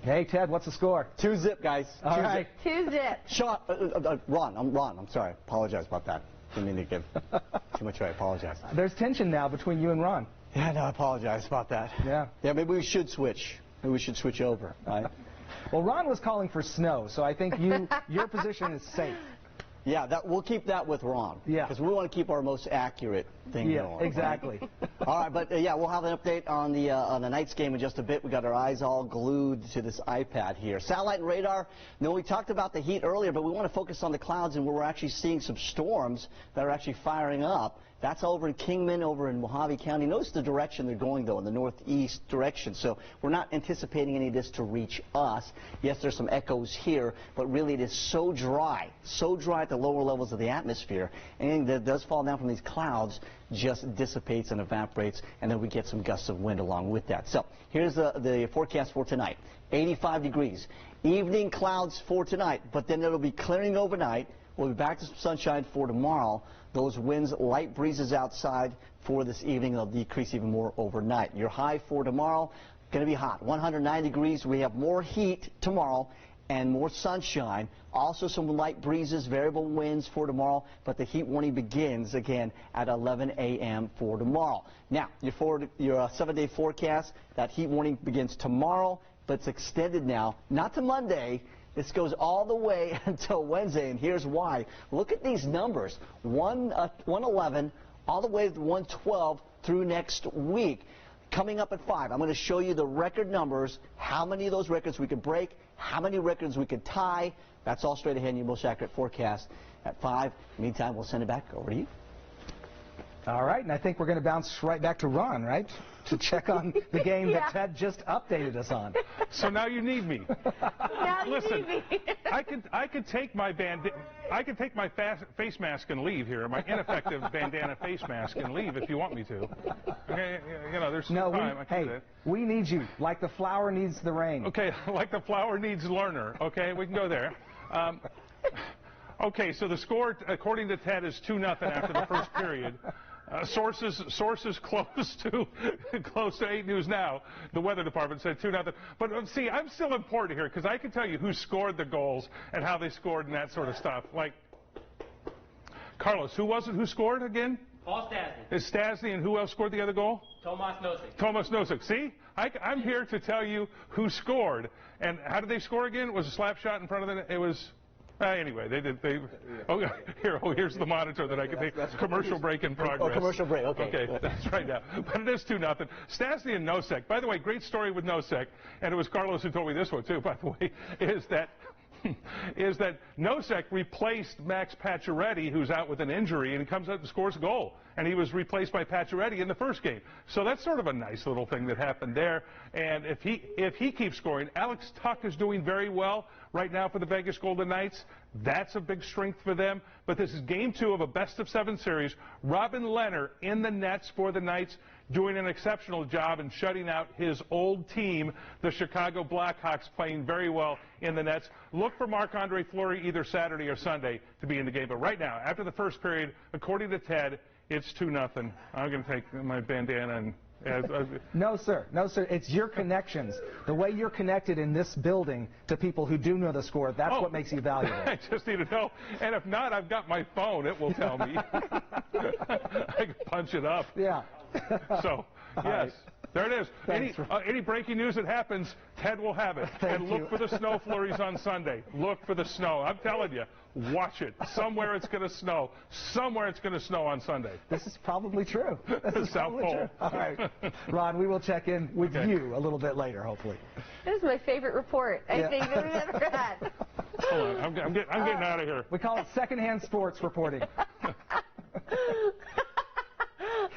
Hey, Ted, what's the score? 2-zip, guys. All right. 2-zip. Sean, Ron, I'm sorry. Apologize about that. Didn't mean to give too much away. I apologize. There's tension now between you and Ron. Yeah, no, I apologize about that. Yeah. Yeah, maybe we should switch. Maybe we should switch over, right? Well, Ron was calling for snow, so I think your position is safe. Yeah, we'll keep that with Ron. Yeah. Because we want to keep our most accurate thing going. Yeah, exactly. Right? All right, but yeah, we'll have an update on the Knights game in just a bit. We got our eyes all glued to this iPad here. Satellite and radar. No, we talked about the heat earlier, but we want to focus on the clouds and where we're actually seeing some storms that are actually firing up. That's over in Kingman, over in Mojave County. Notice the direction they're going, though, in the northeast direction. So we're not anticipating any of this to reach us. Yes, there's some echoes here, but really it is so dry at the lower levels of the atmosphere. Anything that does fall down from these clouds just dissipates and evaporates, and then we get some gusts of wind along with that. So here's the forecast for tonight. 85 degrees. Evening clouds for tonight, but then it'll be clearing overnight. We'll be back to some sunshine for tomorrow. Those winds, light breezes outside for this evening. They'll decrease even more overnight. Your high for tomorrow, going to be hot. 109 degrees. We have more heat tomorrow and more sunshine. Also some light breezes, variable winds for tomorrow, but the heat warning begins again at 11 a.m. for tomorrow. Now, your 7-day forecast, that heat warning begins tomorrow, but it's extended now, not to Monday. This goes all the way until Wednesday, and here's why. Look at these numbers, 111 all the way to 112 through next week. Coming up at 5, I'm going to show you the record numbers, how many of those records we could break, how many records we could tie. That's all straight ahead in your most accurate forecast at 5. Meantime, we'll send it back over to you. All right, and I think we're going to bounce right back to Ron, right, to check on the game that Ted just updated us on. So now you need me. Now you Listen, need me. I could take my face mask and leave here, my ineffective bandana face mask and leave if you want me to. Okay, you know, there's No, time. I can do that. we need you, like the flower needs the rain. Okay, like the flower needs Lerner. Okay, we can go there. Okay, so the score, according to Ted, is 2-0 after the first period. Sources close to 8 News Now, the weather department said 2-0. But see, I'm still important here because I can tell you who scored the goals and how they scored and that sort of stuff. Like, Carlos, who was it who scored again? Paul Stasny. It's Stasny, and who else scored the other goal? Tomas Nosek. Thomas Nosek. See? I'm here to tell you who scored. And how did they score again? It was a slap shot in front of the... It was... anyway, here's the monitor that I can take. Commercial break in progress. Oh, commercial break, okay. Okay, that's right now. But it is 2-0. Stasny and Nosek. By the way, great story with Nosek, and it was Carlos who told me this one too, by the way, is that Nosek replaced Max Pacioretty, who's out with an injury, and he comes out and scores a goal. And he was replaced by Pacioretty in the first game. So that's sort of a nice little thing that happened there. And if he keeps scoring, Alex Tuck is doing very well right now for the Vegas Golden Knights. That's a big strength for them. But this is game 2 of a best-of-7 series. Robin Lehner in the nets for the Knights, doing an exceptional job in shutting out his old team, the Chicago Blackhawks, playing very well in the nets. Look for Marc-Andre Fleury either Saturday or Sunday to be in the game. But right now, after the first period, according to Ted, it's 2-0. I'm going to take my bandana and... No, sir. No, sir. It's your connections. The way you're connected in this building to people who do know the score, that's what makes you valuable. I just need to know. And if not, I've got my phone. It will tell me. I can punch it up. Yeah. So, yes. There it is. Any breaking news that happens, Ted will have it. And look for the snow flurries on Sunday. Look for the snow. I'm telling you, watch it. Somewhere it's going to snow. Somewhere it's going to snow on Sunday. This is probably true. This is South probably Pole. true. All right. Ron, we will check in with you a little bit later, hopefully. This is my favorite report, I think, that we've ever had. Hold on. I'm getting out of here. We call it secondhand sports reporting.